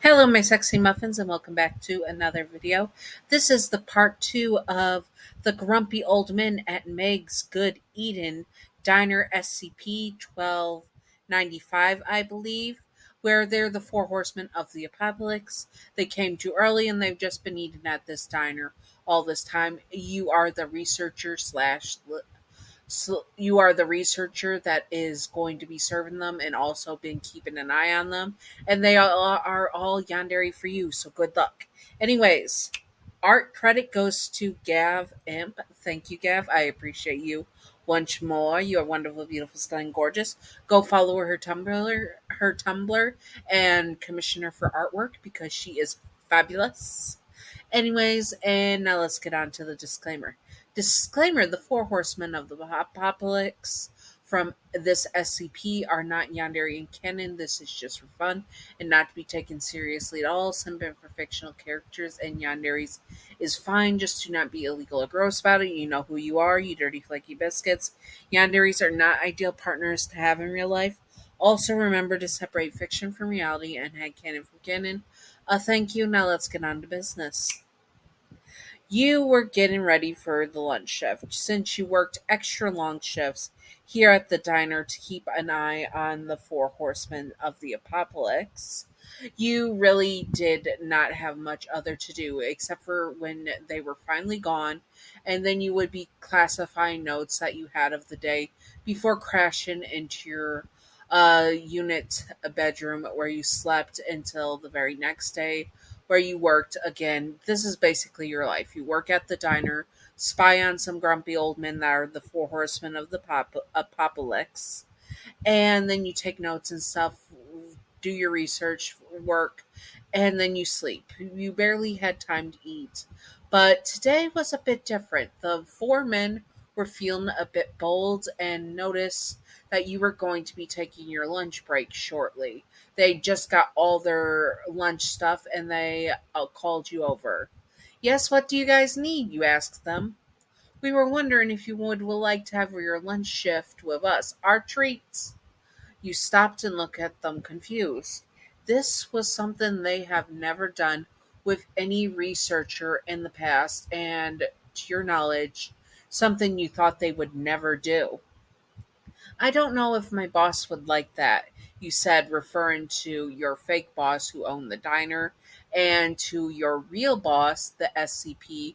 Hello, my sexy muffins, and welcome back to another video. This is the part two of the grumpy old men at Meg's Good Eden Diner SCP 1295, I believe, where they're the four horsemen of the apocalypse. They came too early and they've just been eating at this diner all this time. You are the researcher slash so you are the researcher that is going to be serving them and also been keeping an eye on them, and they are all Yandere for you, so good luck. Anyways, art credit goes to Gav Imp. Thank you, Gav. I appreciate you once more. You are wonderful, beautiful, stunning, gorgeous. Go follow her Tumblr and commission her for artwork because she is fabulous. Anyways, and now let's get on to the disclaimer. Disclaimer: the four horsemen of the apocalypse from this SCP are not Yandere in canon. This is just for fun and not to be taken seriously at all. Some been for fictional characters, and Yandere's is fine. Just do not be illegal or gross about it. You know who you are, you dirty flaky biscuits. Yandere's are not ideal partners to have in real life. Also, remember to separate fiction from reality and headcanon from canon. Thank you. Now let's get on to business. You were getting ready for the lunch shift since you worked extra long shifts here at the diner to keep an eye on the four horsemen of the apocalypse. You really did not have much other to do except for when they were finally gone, and then you would be classifying notes that you had of the day before crashing into your unit bedroom where you slept until the very next day where you worked again. This is basically your life. You work at the diner, spy on some grumpy old men that are the four horsemen of the apocalypse, and then you take notes and stuff, do your research, work, and then you sleep. You barely had time to eat. But today was a bit different. The four men were feeling a bit bold and noticed that you were going to be taking your lunch break shortly. They just got all their lunch stuff and they called you over. Yes, what do you guys need? You asked them. We were wondering if you would like to have your lunch shift with us. Our treats. You stopped and looked at them confused. This was something they have never done with any researcher in the past, and to your knowledge, something you thought they would never do. I don't know if my boss would like that, you said, referring to your fake boss who owned the diner and to your real boss, the SCP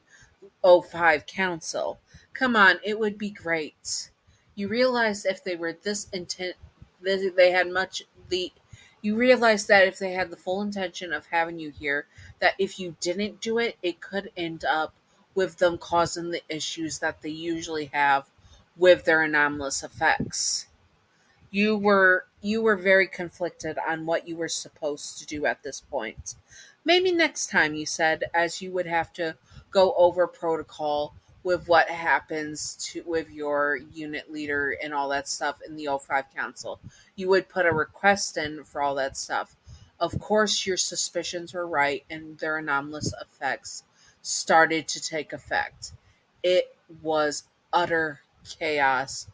05 Council. Come on, it would be great. You realized if they were this intent, they had much the. You realized that if they had the full intention of having you here, that if you didn't do it, it could end up with them causing the issues that they usually have with their anomalous effects. You were very conflicted on what you were supposed to do at this point. Maybe next time, you said, as you would have to go over protocol with what happens to with your unit leader and all that stuff in the O5 council. You would put a request in for all that stuff. Of course your suspicions were right and their anomalous effects started to take effect. It was utter chaos,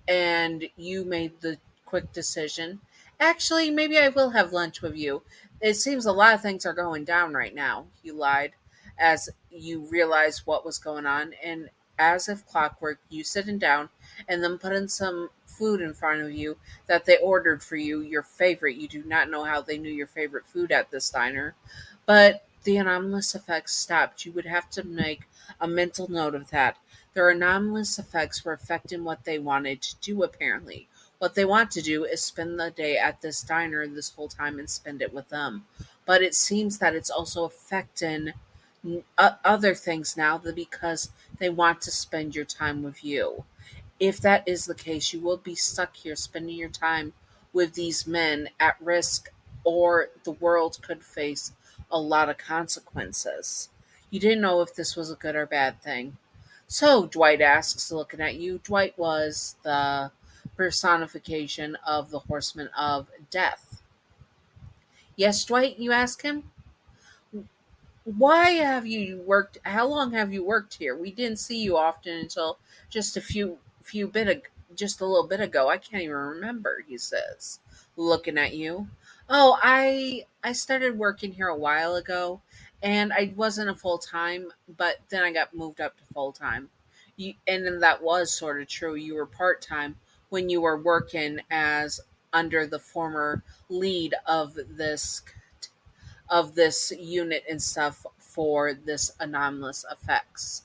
and you made the quick decision. Actually, maybe I will have lunch with you. It seems a lot of things are going down right now, you lied, as you realized what was going on, and as if clockwork, you sitting down and then putting some food in front of you that they ordered for you, your favorite. You do not know how they knew your favorite food at this diner, but the anomalous effects stopped. You would have to make a mental note of that. Their anomalous effects were affecting what they wanted to do, apparently. What they want to do is spend the day at this diner this whole time and spend it with them. But it seems that it's also affecting other things now because they want to spend your time with you. If that is the case, you will be stuck here spending your time with these men at risk, or the world could face a lot of consequences. You didn't know if this was a good or bad thing. So, Dwight asks, looking at you. Dwight was the personification of the Horseman of Death. Yes, Dwight, you ask him? Why have you worked? How long have you worked here? We didn't see you often until just a just a little bit ago. I can't even remember, he says, looking at you. Oh, I started working here a while ago, and I wasn't a full time, but then I got moved up to full time. And then that was sort of true. You were part time when you were working as under the former lead of this unit and stuff for this anomalous effects.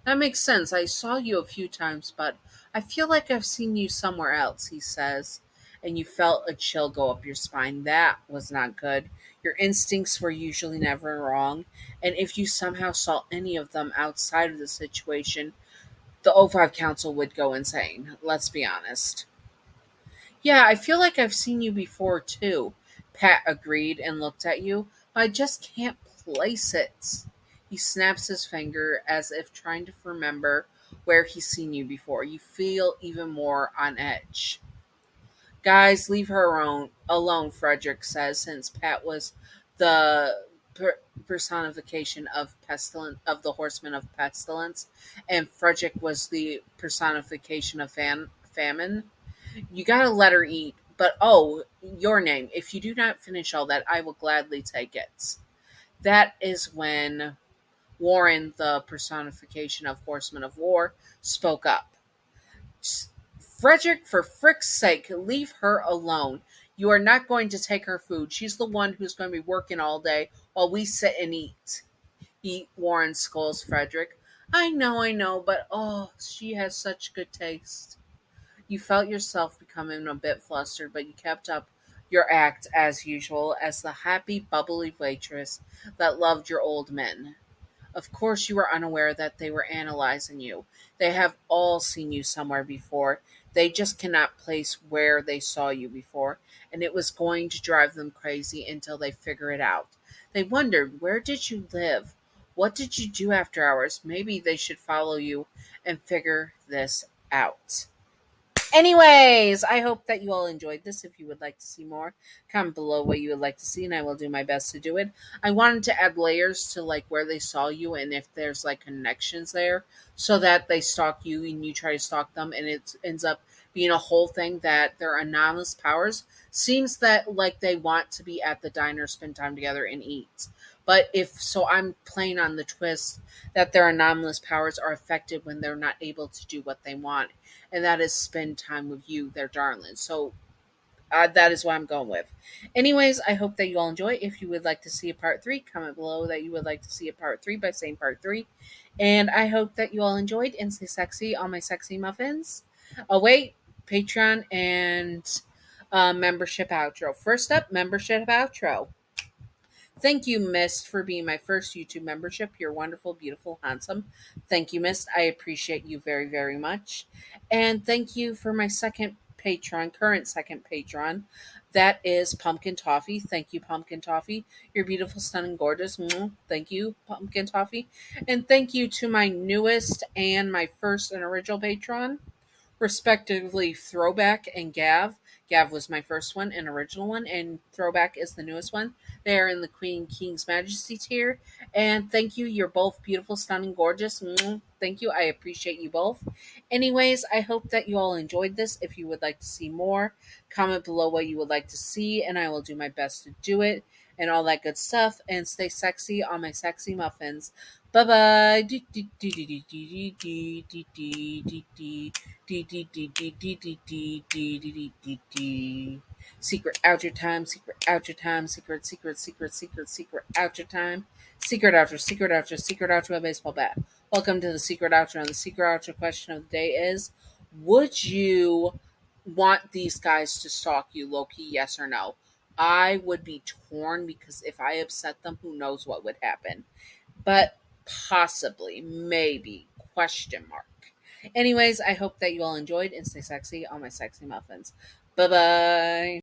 That makes sense. I saw you a few times, but I feel like I've seen you somewhere else, he says. And you felt a chill go up your spine. That was not good. Your instincts were usually never wrong. And if you somehow saw any of them outside of the situation, the O5 Council would go insane. Let's be honest. Yeah, I feel like I've seen you before too. Pat agreed and looked at you, but I just can't place it. He snaps his finger as if trying to remember where he's seen you before. You feel even more on edge. Guys, leave her alone, Frederick says, since Pat was the personification of pestilence of the horsemen of pestilence, and Frederick was the personification of famine. You gotta let her eat. But oh, your name. If you do not finish all that, I will gladly take it. That is when Warren, the personification of Horsemen of War, spoke up. Frederick, for frick's sake, leave her alone. You are not going to take her food. She's the one who's going to be working all day while we sit and eat. Warren scolds Frederick. I know, but oh, she has such good taste. You felt yourself becoming a bit flustered, but you kept up your act as usual as the happy, bubbly waitress that loved your old men. Of course, you were unaware that they were analyzing you. They have all seen you somewhere before. They just cannot place where they saw you before, and it was going to drive them crazy until they figure it out. They wondered, where did you live? What did you do after hours? Maybe they should follow you and figure this out. Anyways, I hope that you all enjoyed this. If you would like to see more, comment below what you would like to see, and I will do my best to do it. I wanted to add layers to like where they saw you and if there's like connections there, so that they stalk you and you try to stalk them, and it ends up being a whole thing that their anomalous powers seems that like they want to be at the diner, spend time together, and eat. But if so, I'm playing on the twist that their anomalous powers are affected when they're not able to do what they want, and that is spend time with you, their darling. So that is what I'm going with. Anyways, I hope that you all enjoy. If you would like to see a part three, comment below that you would like to see a part three by saying part three. And I hope that you all enjoyed and stay sexy on my sexy muffins. Oh, wait, Patreon and membership outro. First up, membership outro. Thank you, Mist, for being my first YouTube membership. You're wonderful, beautiful, handsome. Thank you, Mist. I appreciate you very, very much. And thank you for my second patron, current second patron. That is Pumpkin Toffee. Thank you, Pumpkin Toffee. You're beautiful, stunning, gorgeous. Thank you, Pumpkin Toffee. And thank you to my newest and my first and original patron, respectively Throwback and Gav. Gav was my first one and original one, and Throwback is the newest one. They are in the Queen King's Majesty tier. And thank you. You're both beautiful, stunning, gorgeous. Thank you. I appreciate you both. Anyways, I hope that you all enjoyed this. If you would like to see more, comment below what you would like to see, and I will do my best to do it and all that good stuff. And stay sexy on my sexy muffins. Bye bye. Secret out your time, secret out your time, secret out your time. Secret outro, secret outro, secret outro, a baseball bat. Welcome to the secret outro. And the secret outro question of the day is: would you want these guys to stalk you, Loki? Yes or no? I would be torn because if I upset them, who knows what would happen. But possibly, maybe, question mark. Anyways, I hope that you all enjoyed and stay sexy on my sexy muffins. Bye bye.